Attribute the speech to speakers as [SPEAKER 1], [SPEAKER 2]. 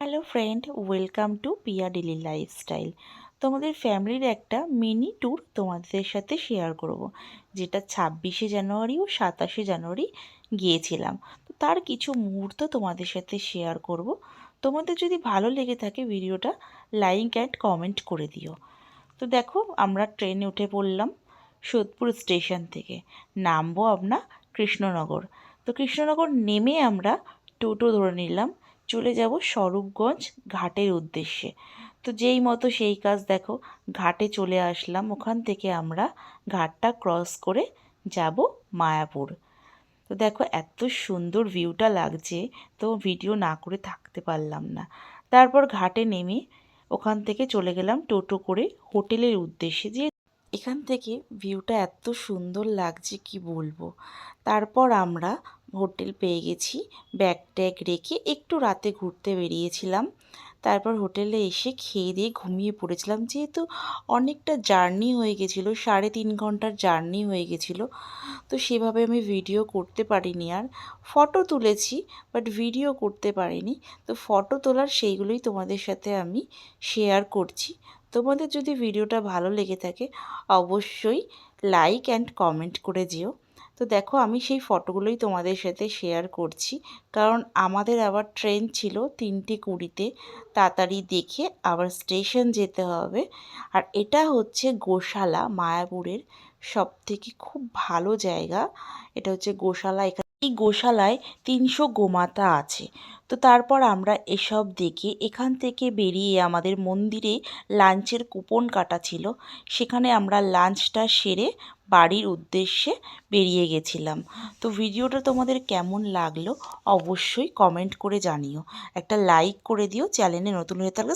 [SPEAKER 1] Hello friend, welcome to Piya daily lifestyle. তোমাদের ফ্যামিলির একটা মিনি ট্যুর তোমাদের সাথে শেয়ার করব, যেটা 26শে জানুয়ারি ও 27শে জানুয়ারি গিয়েছিলাম। তো তার কিছু মুহূর্ত তোমাদের সাথে শেয়ার করব। তোমাদের যদি ভালো লেগে থাকে ভিডিওটা লাইক অ্যান্ড কমেন্ট করে দিও। তো দেখো, আমরা ট্রেনে উঠে পড়লাম সোদপুর স্টেশন থেকে। নামবো আমরা কৃষ্ণনগর। তো কৃষ্ণনগর নেমে আমরা টোটো ধরে নিলাম, চলে যাব স্বরূপগঞ্জ ঘাটের উদ্দেশ্যে। তো যেই মতো সেই কাজ, দেখো ঘাটে চলে আসলাম। ওখান থেকে আমরা ঘাটটা ক্রস করে যাব মায়াপুর। তো দেখো এত সুন্দর ভিউটা লাগছে, তো ভিডিও না করে থাকতে পারলাম না। তারপর ঘাটে নেমে ওখান থেকে চলে গেলাম টোটো করে হোটেলের উদ্দেশ্যে। যে এখান থেকে ভিউটা এত সুন্দর লাগছে কি বলবো। তারপর আমরা হোটেল পেয়ে গেছি। ব্যাগ ট্যাগ রেখে একটু রাতে ঘুরতে বেরিয়েছিলাম। তারপর হোটেলে এসে খেয়ে দিয়ে ঘুমিয়ে পড়েছিলাম, যেহেতু অনেকটা জার্নি হয়ে গেছিলো, 3.5 ঘন্টার জার্নি হয়ে গেছিলো। তো সেভাবে আমি ভিডিও করতে পারিনি, আর ফটো তুলেছি বাট ভিডিও করতে পারিনি। তো ফটো তোলার সেইগুলোই তোমাদের সাথে আমি শেয়ার করছি। তোমাদের যদি ভিডিওটা ভালো লেগে থাকে অবশ্যই লাইক অ্যান্ড কমেন্ট করে যেও। তো দেখো আমি সেই ফটোগুলোই তোমাদের সাথে শেয়ার করছি, কারণ আমাদের আবার ট্রেন ছিল 3:20-তে। তাড়াতাড়ি দেখে আবার স্টেশন যেতে হবে। আর এটা হচ্ছে গোশালা, মায়াপুরের সবথেকে খুব ভালো জায়গা। এটা হচ্ছে গোশালা। এই গোশালায় 300 গোমাতা আছে। তো তারপর আমরা এসব দেখে এখান থেকে বেরিয়ে আমাদের মন্দিরে লাঞ্চের কুপন কাটা ছিল। সেখানে আমরা লাঞ্চটা সেরে বাড়ির উদ্দেশ্যে বেরিয়ে গেছিলাম। তো ভিডিওটা তোমাদের কেমন লাগলো অবশ্যই কমেন্ট করে জানিও। একটা লাইক করে দিও, চ্যানেলে নতুন হয়ে থাকলে